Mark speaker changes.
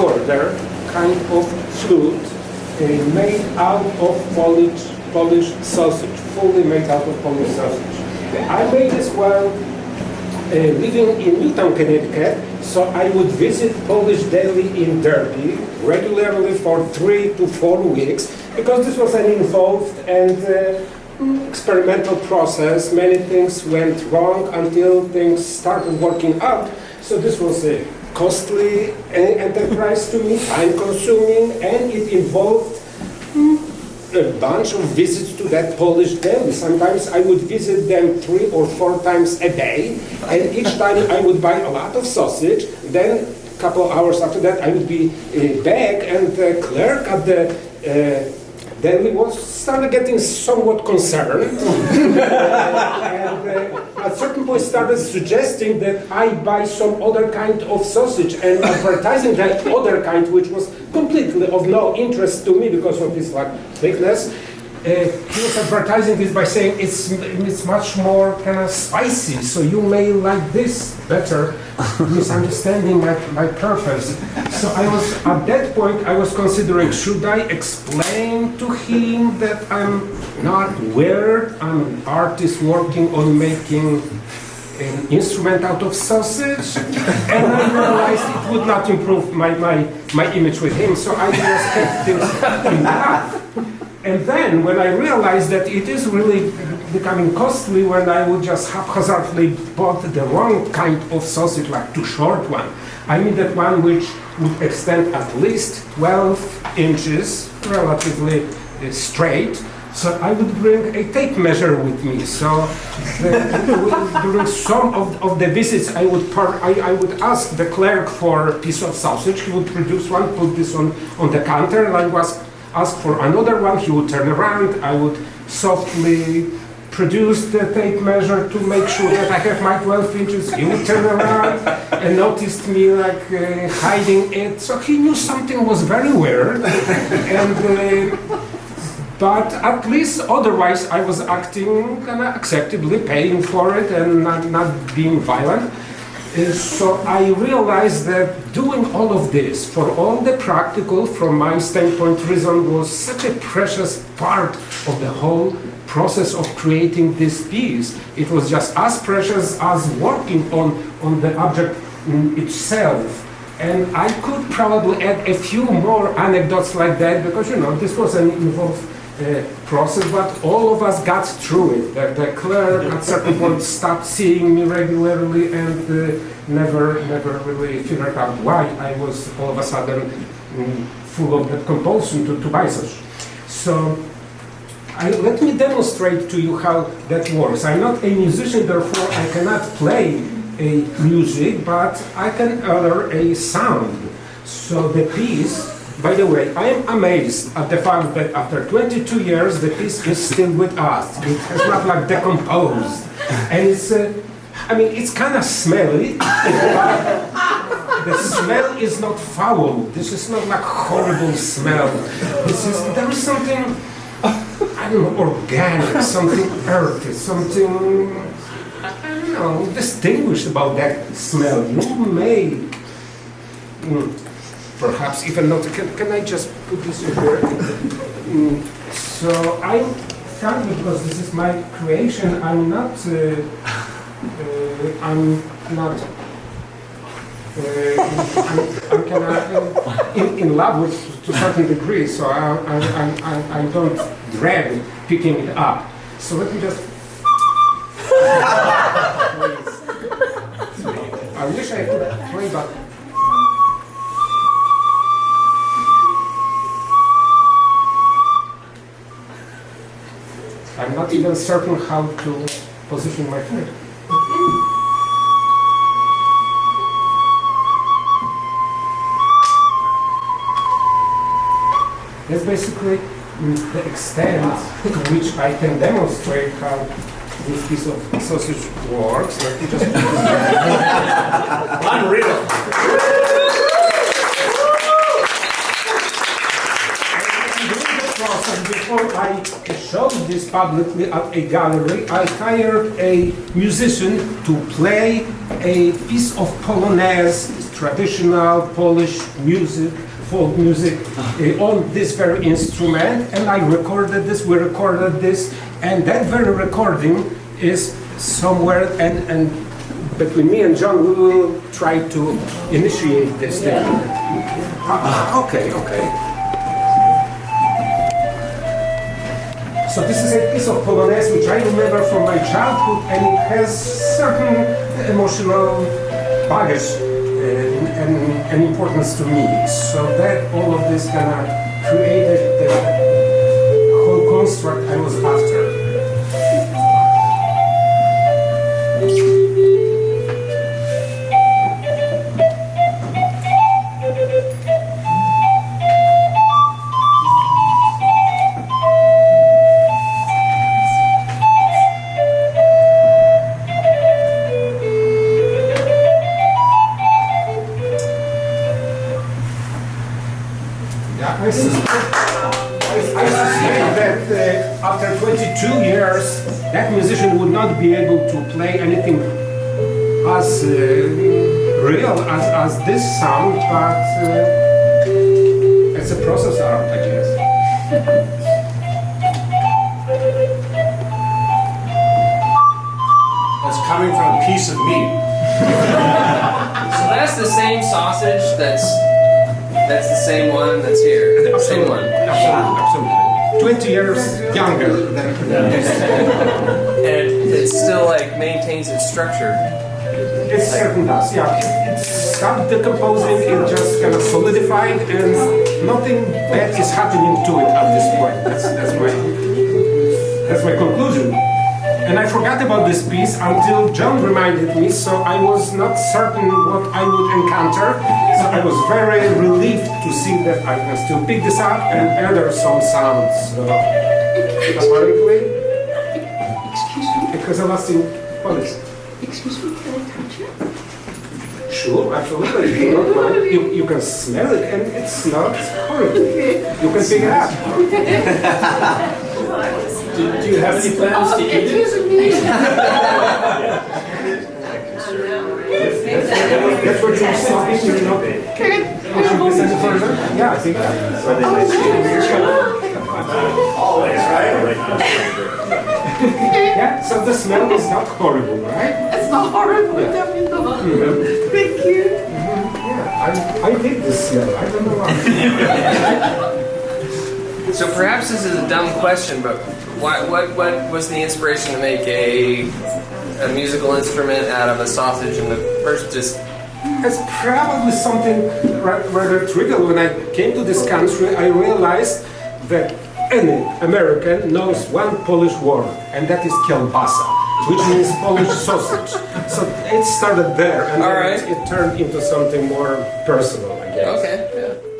Speaker 1: recorder, kind of flute, made out of Polish sausage, fully made out of Polish sausage. I made as well, living in Newtown, Connecticut, so I would visit Polish deli in Derby regularly for 3 to 4 weeks, because this was an involved and experimental process. Many things went wrong until things started working out. So this was a costly enterprise to me, time-consuming, and it involved a bunch of visits to that Polish deli. Sometimes I would visit them 3 or 4 times a day, and each time I would buy a lot of sausage. Then a couple of hours after that I would be back, and the clerk at the deli started getting somewhat concerned, and at a certain point started suggesting that I buy some other kind of sausage, and advertising that other kind, which was completely of no interest to me because of its thickness. He was advertising this by saying it's much more kind of spicy, so you may like this better, misunderstanding my purpose. So at that point I was considering, should I explain to him that I'm not weird, I'm an artist working on making an instrument out of sausage, and I realized it would not improve my image with him, so I just kept things in that. And then, when I realized that it is really becoming costly when I would just haphazardly bought the wrong kind of sausage, like too short one, I needed one which would extend at least 12 inches, relatively straight, so I would bring a tape measure with me. So during some of the visits, I would ask the clerk for a piece of sausage. He would produce one, put this on the counter, and I was ask for another one. He would turn around. I would softly produce the tape measure to make sure that I have my 12 inches. He would turn around and noticed me hiding it. So he knew something was very weird. But at least otherwise I was acting kind of acceptably, paying for it and not being violent. So I realized that doing all of this for all the practical, from my standpoint, reason was such a precious part of the whole process of creating this piece. It was just as precious as working on the object itself. And I could probably add a few more anecdotes like that, because this was an involved process, but all of us got through it. The clerk at certain point stopped seeing me regularly and never really figured out why I was all of a sudden full of that compulsion to buy such. So let me demonstrate to you how that works. I'm not a musician, therefore I cannot play a music, but I can utter a sound. So the piece, by the way, I am amazed at the fact that after 22 years, the piece is still with us. It has not decomposed. And it's kind of smelly. The smell is not foul. This is not horrible smell. There is something, organic, something earthy, something, distinguished about that smell. You may, perhaps even not. Can I just put this in here? So I'm thankful because this is my creation. I'm not in love with to a certain degree. So I don't dread picking it up. So let me just. I wish I could play, but. I'm not even certain how to position my foot. That's basically the extent to which I can demonstrate how this piece of sausage works. Let me just
Speaker 2: unreal.
Speaker 1: Before I showed this publicly at a gallery, I hired a musician to play a piece of Polonaise traditional Polish music, folk music, on this very instrument, and I recorded this, we recorded this, and that very recording is somewhere, and between me and John, we will try to initiate this thing. Okay. So this is a piece of Polonaise which I remember from my childhood, and it has certain emotional baggage and importance to me. So that all of this kind of created the whole construct I was after. I suspect that after 22 years, that musician would not be able to play anything as real as this sound, but it's a process art, I guess.
Speaker 2: That's coming from a piece of meat.
Speaker 3: So that's the same sausage that's the same one that's here. Same one.
Speaker 1: Absolutely. 20 years younger.
Speaker 3: And it still like maintains its structure.
Speaker 1: It certainly does, yeah. It's not decomposing, it just kind of solidified, and nothing bad is happening to it at this point. That's my conclusion. And I forgot about this piece until John reminded me, so I was not certain what I would encounter. So I was very relieved to see that I can still pick this up and add some sounds. Apparently, because I was in Polish.
Speaker 4: Excuse me, can I touch it?
Speaker 1: Sure, absolutely. You can smell it, and it's not horrible. You can pick it up.
Speaker 2: Do you have any plans to eat it?
Speaker 1: That's what you're stopping, you're not. Should we send it further? Yeah, I think that.
Speaker 2: Always, right?
Speaker 1: Yeah, so the smell is not horrible, right?
Speaker 4: It's not horrible, definitely not. Thank you.
Speaker 1: Yeah, I dig the smell, I don't know why.
Speaker 3: So perhaps this is a dumb question, but what was the inspiration to make a musical instrument out of a sausage in the first? Just
Speaker 1: It's probably something rather trivial. When I came to this country, I realized that any American knows one Polish word, and that is kielbasa, which means Polish sausage. So it started there, and then it turned into something more personal, I guess.
Speaker 3: okay. Yeah.